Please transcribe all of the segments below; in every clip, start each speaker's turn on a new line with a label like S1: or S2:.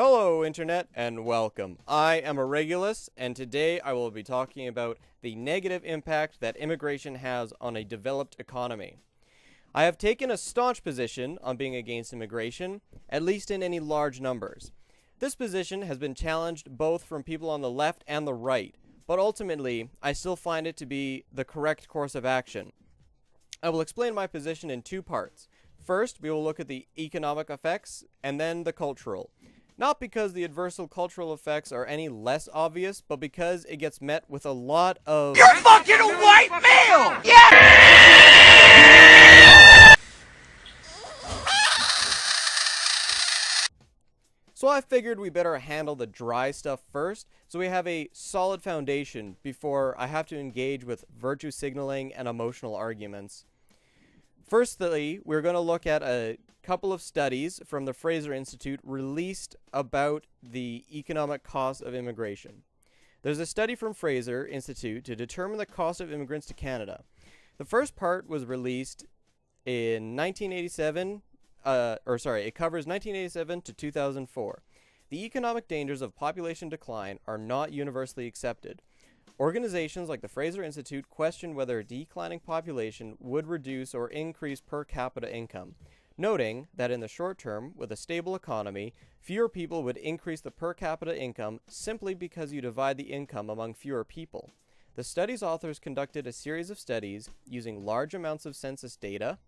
S1: Hello, Internet, and welcome. I am a Regulus, and today I will be talking about the negative impact that immigration has on a developed economy. I have taken a staunch position on being against immigration, at least in any large numbers. This position has been challenged both from people on the left and the right, but ultimately, I still find it to be the correct course of action. I will explain my position in two parts. First, we will look at the economic effects, and then the cultural. Not because the adversal cultural effects are any less obvious, but because it gets met with a lot of
S2: You're fucking a white male! Yeah!
S1: So I figured we better handle the dry stuff first, so we have a solid foundation before I have to engage with virtue signaling and emotional arguments. Firstly, we're going to look at a couple of studies from the Fraser Institute released about the economic cost of immigration. There's a study from Fraser Institute to determine the cost of immigrants to Canada. The first part was released in 1987, it covers 1987 to 2004. The economic dangers of population decline are not universally accepted. Organizations like the Fraser Institute question whether a declining population would reduce or increase per capita income, noting that in the short term, with a stable economy, fewer people would increase the per capita income simply because you divide the income among fewer people. The study's authors conducted a series of studies using large amounts of census data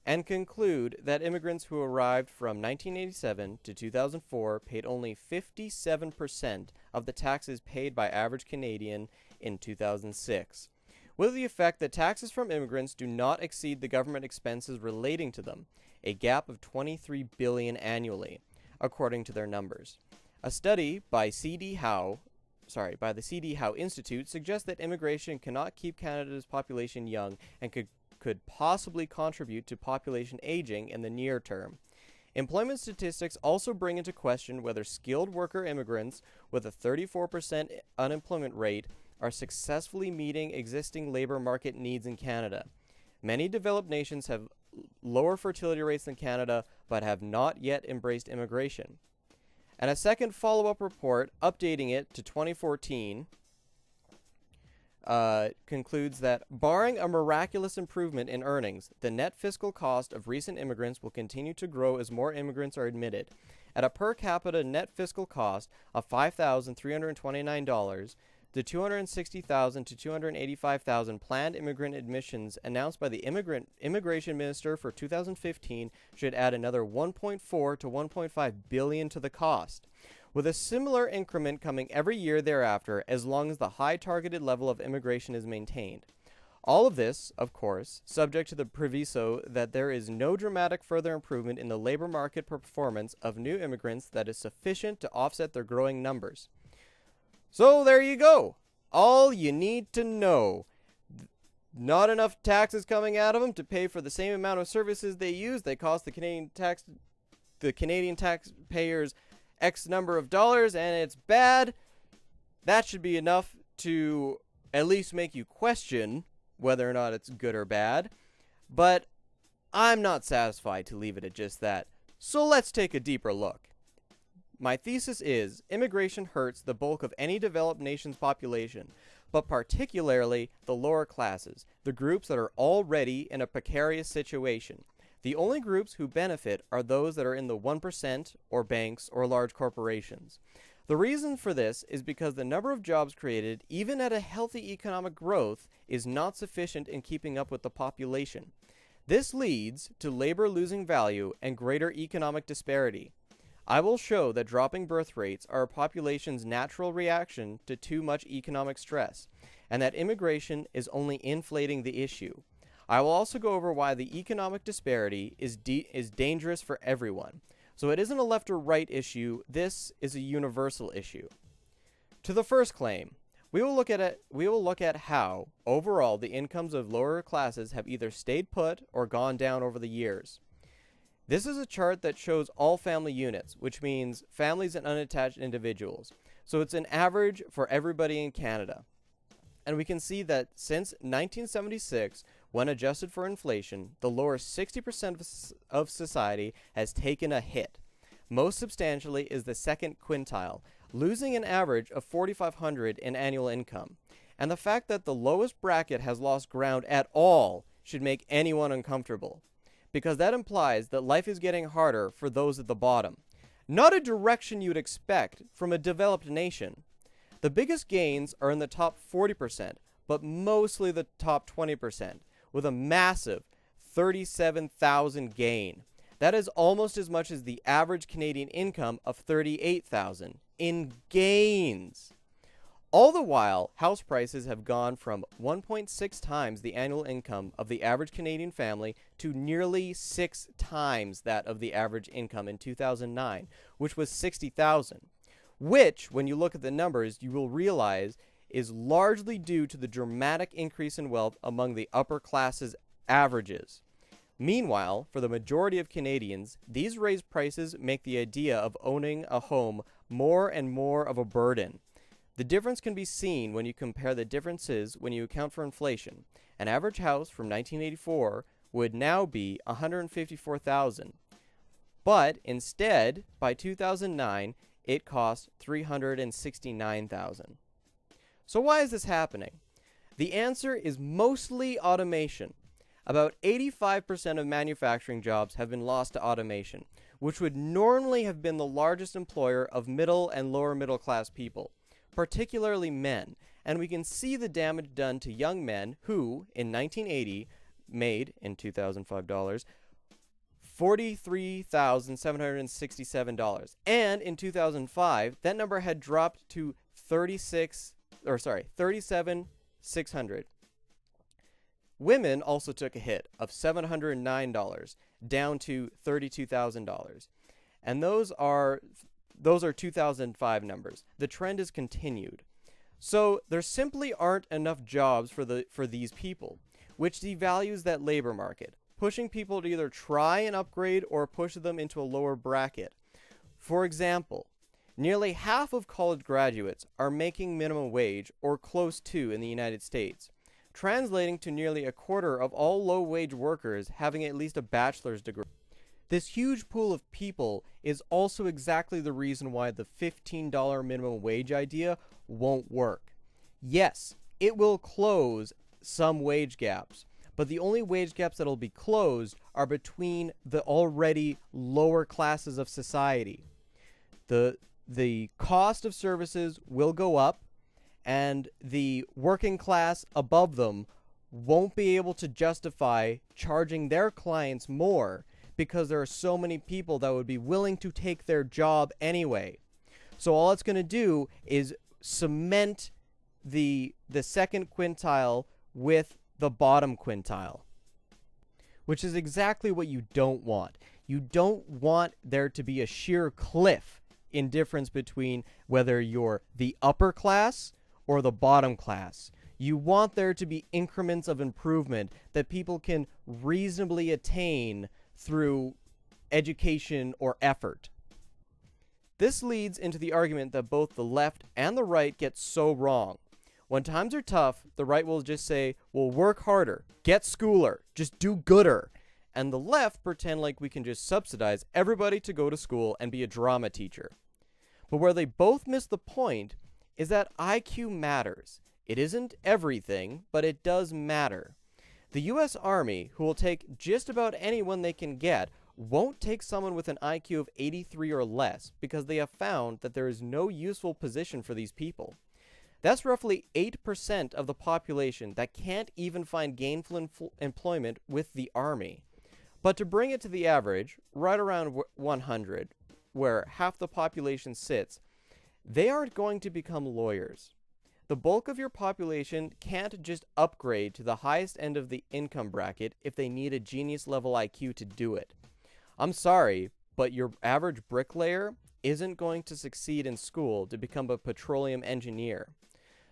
S1: and conclude that immigrants who arrived from 1987 to 2004 paid only 57% of the taxes paid by average Canadian in 2006, with the effect that taxes from immigrants do not exceed the government expenses relating to them, a gap of $23 billion annually, according to their numbers. A study by the C.D. Howe Institute suggests that immigration cannot keep Canada's population young and could possibly contribute to population aging in the near term. Employment statistics also bring into question whether skilled worker immigrants with a 34% unemployment rate are successfully meeting existing labor market needs in Canada. Many developed nations have lower fertility rates than Canada, but have not yet embraced immigration. And a second follow-up report, updating it to 2014, concludes that, barring a miraculous improvement in earnings, the net fiscal cost of recent immigrants will continue to grow as more immigrants are admitted. At a per capita net fiscal cost of $5,329, the 260,000 to 285,000 planned immigrant admissions announced by the immigration minister for 2015 should add another 1.4 to 1.5 billion to the cost, with a similar increment coming every year thereafter as long as the high targeted level of immigration is maintained. All of this, of course, subject to the proviso that there is no dramatic further improvement in the labor market performance of new immigrants that is sufficient to offset their growing numbers. So there you go. All you need to know. Not enough taxes coming out of them to pay for the same amount of services they use. They cost the Canadian taxpayers X number of dollars, and it's bad. That should be enough to at least make you question whether or not it's good or bad. But I'm not satisfied to leave it at just that. So let's take a deeper look. My thesis is immigration hurts the bulk of any developed nation's population, but particularly the lower classes, the groups that are already in a precarious situation. The only groups who benefit are those that are in the 1% or banks or large corporations. The reason for this is because the number of jobs created, even at a healthy economic growth, is not sufficient in keeping up with the population. This leads to labor losing value and greater economic disparity. I will show that dropping birth rates are a population's natural reaction to too much economic stress, and that immigration is only inflating the issue. I will also go over why the economic disparity is dangerous for everyone. So it isn't a left or right issue, this is a universal issue. To the first claim, we will look at how, overall, the incomes of lower classes have either stayed put or gone down over the years. This is a chart that shows all family units, which means families and unattached individuals. So it's an average for everybody in Canada. And we can see that since 1976, when adjusted for inflation, the lower 60% of society has taken a hit. Most substantially is the second quintile, losing an average of $4,500 in annual income. And the fact that the lowest bracket has lost ground at all should make anyone uncomfortable, because that implies that life is getting harder for those at the bottom. Not a direction you'd expect from a developed nation. The biggest gains are in the top 40%, but mostly the top 20%, with a massive 37,000 gain. That is almost as much as the average Canadian income of 38,000 in gains. All the while, house prices have gone from 1.6 times the annual income of the average Canadian family to nearly 6 times that of the average income in 2009, which was 60,000, which, when you look at the numbers, you will realize is largely due to the dramatic increase in wealth among the upper classes' averages. Meanwhile, for the majority of Canadians, these raised prices make the idea of owning a home more and more of a burden. The difference can be seen when you compare the differences when you account for inflation. An average house from 1984 would now be $154,000, but instead, by 2009, it cost $369,000. So why is this happening? The answer is mostly automation. About 85% of manufacturing jobs have been lost to automation, which would normally have been the largest employer of middle and lower middle class people, particularly men, and we can see the damage done to young men who, in 1980, made, in $2,005, $43,767, and in 2005, that number had dropped to $37,600. Women also took a hit of $709, down to $32,000, and those are 2005 numbers. The trend is continued. So there simply aren't enough jobs for these people, which devalues that labor market, pushing people to either try and upgrade or push them into a lower bracket. For example, nearly half of college graduates are making minimum wage or close to in the United States, translating to nearly a quarter of all low-wage workers having at least a bachelor's degree. This huge pool of people is also exactly the reason why the $15 minimum wage idea won't work. Yes, it will close some wage gaps, but the only wage gaps that will be closed are between the already lower classes of society. The cost of services will go up, and the working class above them won't be able to justify charging their clients more because there are so many people that would be willing to take their job anyway. So all it's going to do is cement the second quintile with the bottom quintile, which is exactly what you don't want. You don't want there to be a sheer cliff in difference between whether you're the upper class or the bottom class. You want there to be increments of improvement that people can reasonably attain through education or effort. This leads into the argument that both the left and the right get so wrong. When times are tough, the right will just say, well, work harder, get schooler, just do gooder. And the left pretend like we can just subsidize everybody to go to school and be a drama teacher. But where they both miss the point is that IQ matters. It isn't everything, but it does matter. The U.S. Army, who will take just about anyone they can get, won't take someone with an IQ of 83 or less because they have found that there is no useful position for these people. That's roughly 8% of the population that can't even find gainful employment with the Army. But to bring it to the average, right around 100, where half the population sits, they aren't going to become lawyers. The bulk of your population can't just upgrade to the highest end of the income bracket if they need a genius-level IQ to do it. I'm sorry, but your average bricklayer isn't going to succeed in school to become a petroleum engineer.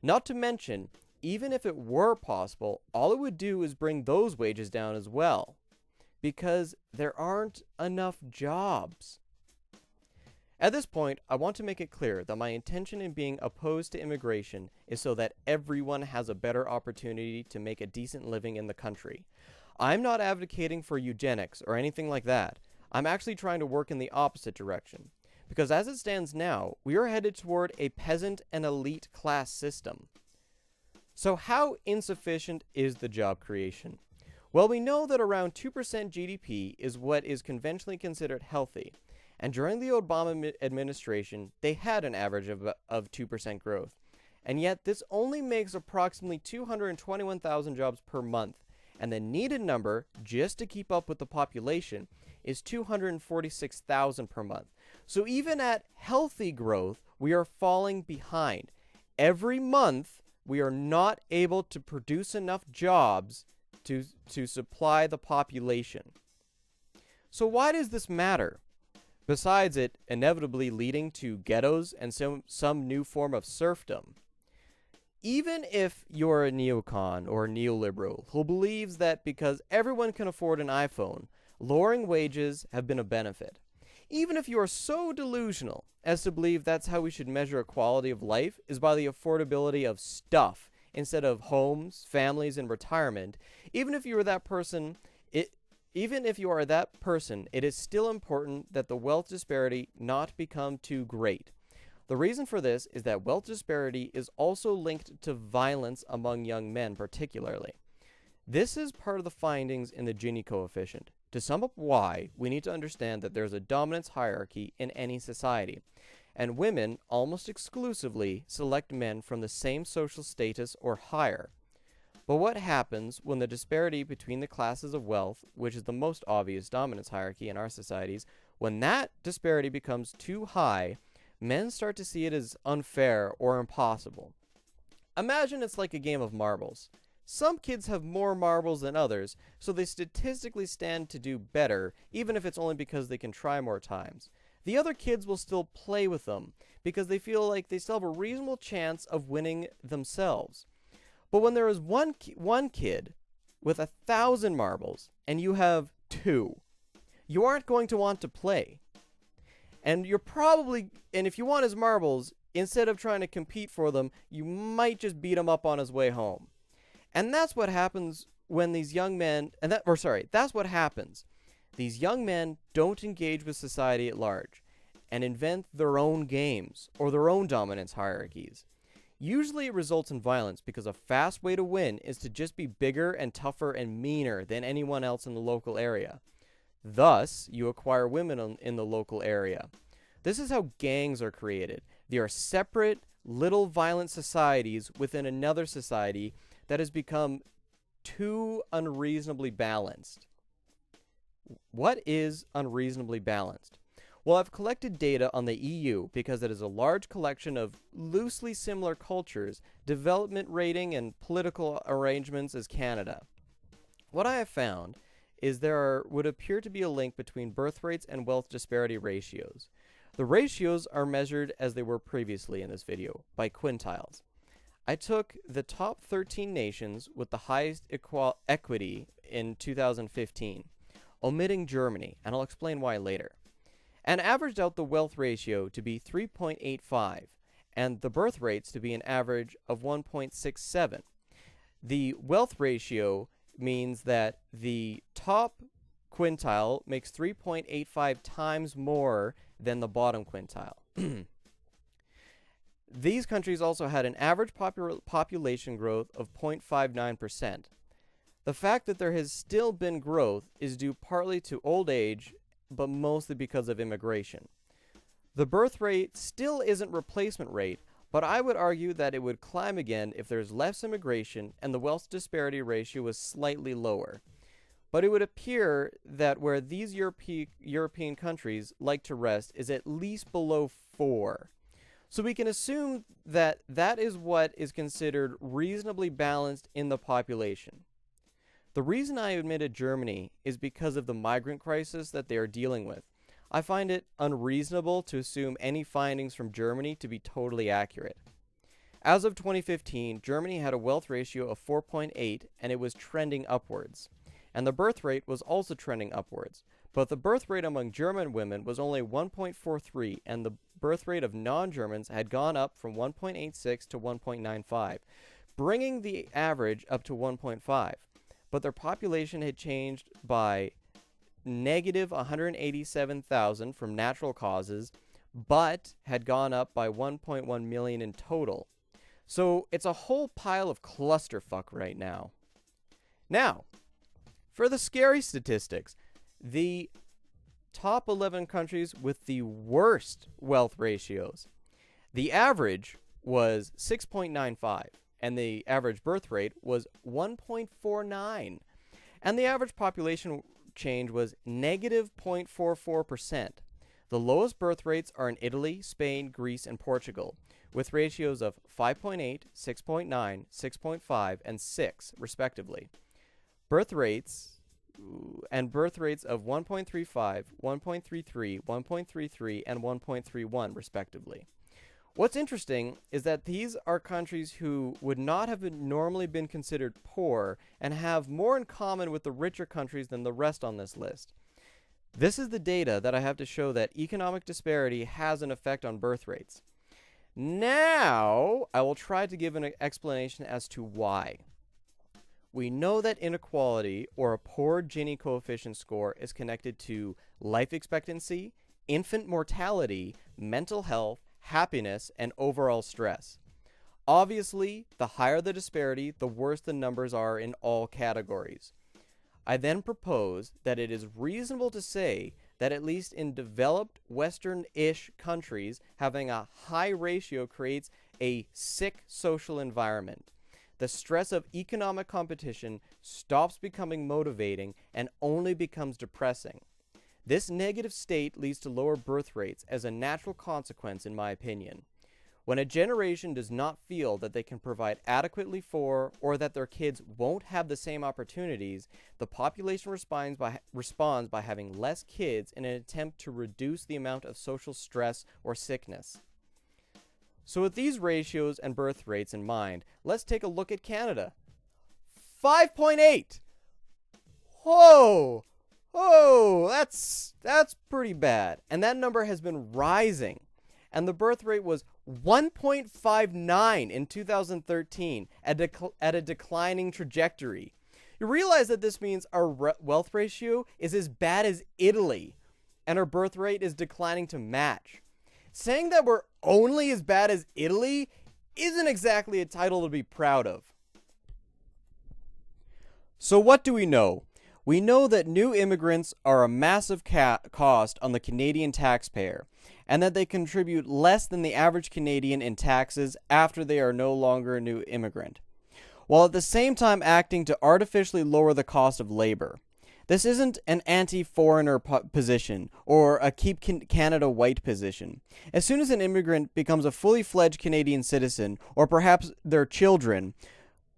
S1: Not to mention, even if it were possible, all it would do is bring those wages down as well, because there aren't enough jobs. At this point, I want to make it clear that my intention in being opposed to immigration is so that everyone has a better opportunity to make a decent living in the country. I'm not advocating for eugenics or anything like that. I'm actually trying to work in the opposite direction. Because as it stands now, we are headed toward a peasant and elite class system. So how insufficient is the job creation? Well, we know that around 2% GDP is what is conventionally considered healthy. And during the Obama administration, they had an average of 2% growth. And yet, this only makes approximately 221,000 jobs per month. And the needed number, just to keep up with the population, is 246,000 per month. So even at healthy growth, we are falling behind. Every month, we are not able to produce enough jobs to supply the population. So why does this matter? Besides it inevitably leading to ghettos and some new form of serfdom. Even if you're a neocon or a neoliberal who believes that because everyone can afford an iPhone, lowering wages have been a benefit. Even if you are so delusional as to believe that's how we should measure equality of life is by the affordability of stuff instead of homes, families, and retirement, even if you are that person, it is still important that the wealth disparity not become too great. The reason for this is that wealth disparity is also linked to violence among young men particularly. This is part of the findings in the Gini coefficient. To sum up why, we need to understand that there's a dominance hierarchy in any society, and women almost exclusively select men from the same social status or higher. But what happens when the disparity between the classes of wealth, which is the most obvious dominance hierarchy in our societies, when that disparity becomes too high, men start to see it as unfair or impossible. Imagine it's like a game of marbles. Some kids have more marbles than others, so they statistically stand to do better, even if it's only because they can try more times. The other kids will still play with them, because they feel like they still have a reasonable chance of winning themselves. But when there is one kid with 1,000 marbles, and you have 2, you aren't going to want to play. And if you want his marbles, instead of trying to compete for them, you might just beat him up on his way home. And that's what happens when these young men, that's what happens. These young men don't engage with society at large and invent their own games or their own dominance hierarchies. Usually it results in violence because a fast way to win is to just be bigger and tougher and meaner than anyone else in the local area. Thus, you acquire women in the local area. This is how gangs are created. They are separate, little violent societies within another society that has become too unreasonably balanced. What is unreasonably balanced? Well, I've collected data on the EU because it is a large collection of loosely similar cultures, development rating, and political arrangements as Canada. What I have found is there would appear to be a link between birth rates and wealth disparity ratios. The ratios are measured as they were previously in this video, by quintiles. I took the top 13 nations with the highest equity in 2015, omitting Germany, and I'll explain why later, and averaged out the wealth ratio to be 3.85, and the birth rates to be an average of 1.67. The wealth ratio means that the top quintile makes 3.85 times more than the bottom quintile. These countries also had an average population growth of 0.59%. The fact that there has still been growth is due partly to old age, but mostly because of immigration. The birth rate still isn't replacement rate, but I would argue that it would climb again if there's less immigration and the wealth disparity ratio was slightly lower. But it would appear that where these European countries like to rest is at least below 4. So we can assume that that is what is considered reasonably balanced in the population. The reason I omitted Germany is because of the migrant crisis that they are dealing with. I find it unreasonable to assume any findings from Germany to be totally accurate. As of 2015, Germany had a wealth ratio of 4.8 and it was trending upwards. And the birth rate was also trending upwards. But the birth rate among German women was only 1.43 and the birth rate of non-Germans had gone up from 1.86 to 1.95, bringing the average up to 1.5. But their population had changed by negative 187,000 from natural causes, but had gone up by 1.1 million in total. So it's a whole pile of clusterfuck right now. Now, for the scary statistics, the top 11 countries with the worst wealth ratios. The average was 6.95, and the average birth rate was 1.49, and the average population change was negative 0.44%. The lowest birth rates are in Italy, Spain, Greece, and Portugal, with ratios of 5.8, 6.9, 6.5, and 6, respectively. Birth rates of 1.35, 1.33, 1.33, and 1.31, respectively. What's interesting is that these are countries who would not have normally been considered poor and have more in common with the richer countries than the rest on this list. This is the data that I have to show that economic disparity has an effect on birth rates. Now, I will try to give an explanation as to why. We know that inequality, or a poor Gini coefficient score, is connected to life expectancy, infant mortality, mental health, happiness, and overall stress. Obviously, the higher the disparity, the worse the numbers are in all categories. I then propose that it is reasonable to say that at least in developed Western-ish countries, having a high ratio creates a sick social environment. The stress of economic competition stops becoming motivating and only becomes depressing. This negative state leads to lower birth rates as a natural consequence, in my opinion. When a generation does not feel that they can provide adequately for, or that their kids won't have the same opportunities, the population responds by having less kids in an attempt to reduce the amount of social stress or sickness. So with these ratios and birth rates in mind, let's take a look at Canada. 5.8! Whoa! Oh, that's pretty bad. And that number has been rising. And the birth rate was 1.59 in 2013 at a declining trajectory. You realize that this means our wealth ratio is as bad as Italy, and our birth rate is declining to match. Saying that we're only as bad as Italy isn't exactly a title to be proud of. So what do we know? We know that new immigrants are a massive cost on the Canadian taxpayer, and that they contribute less than the average Canadian in taxes after they are no longer a new immigrant, while at the same time acting to artificially lower the cost of labor. This isn't an anti-foreigner position or a keep Canada white position. As soon as an immigrant becomes a fully fledged Canadian citizen, or perhaps their children,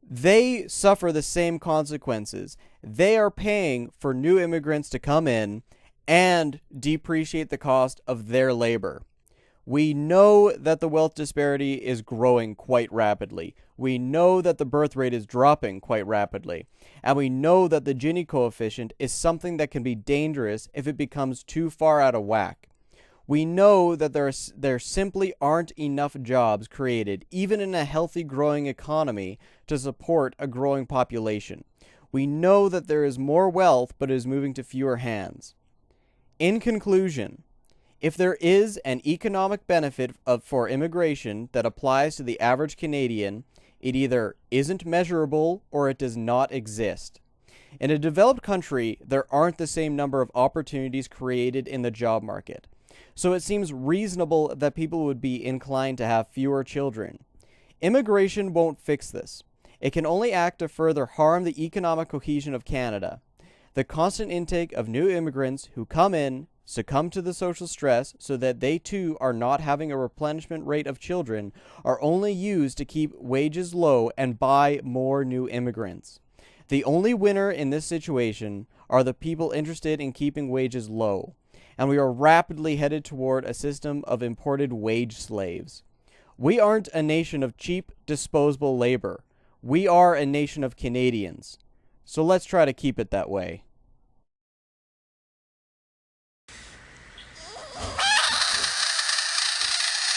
S1: they suffer the same consequences. They are paying for new immigrants to come in and depreciate the cost of their labor. We know that the wealth disparity is growing quite rapidly. We know that the birth rate is dropping quite rapidly. And we know that the Gini coefficient is something that can be dangerous if it becomes too far out of whack. We know that there simply aren't enough jobs created, even in a healthy growing economy, to support a growing population. We know that there is more wealth, but it is moving to fewer hands. In conclusion, if there is an economic benefit for immigration that applies to the average Canadian, it either isn't measurable or it does not exist. In a developed country, there aren't the same number of opportunities created in the job market. So it seems reasonable that people would be inclined to have fewer children. Immigration won't fix this. It can only act to further harm the economic cohesion of Canada. The constant intake of new immigrants who come in, succumb to the social stress so that they too are not having a replenishment rate of children, are only used to keep wages low and buy more new immigrants. The only winner in this situation are the people interested in keeping wages low, and we are rapidly headed toward a system of imported wage slaves. We aren't a nation of cheap, disposable labor. We are a nation of Canadians. So let's try to keep it that way.